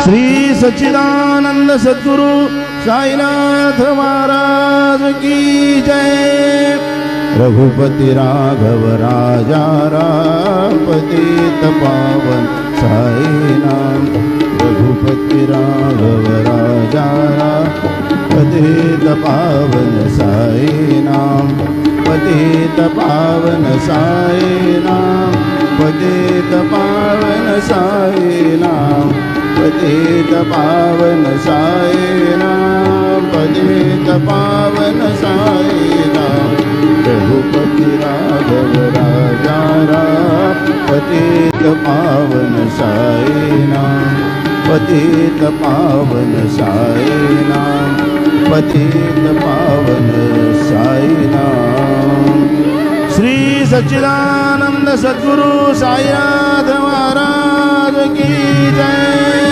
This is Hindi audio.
श्री सच्चिदानंद सद्गुरु साईनाथ महाराज की जय। रघुपति राघव राजा राम पतित पावन साई नाम। रघुपति राघव राजा राम पतित पावन साई नाम। पतित पावन साई नाम। पतित पावन साई नाम। पतित पावन साई नाम। पतित पावन साई नाम। रघुपति राघव राजा राम पतित पावन साई नाम। पतित पावन साई नाम। पतित पावन साई नाम। श्री सच्चिदानंद सद्गुरु साईनाथ महाराज की जय।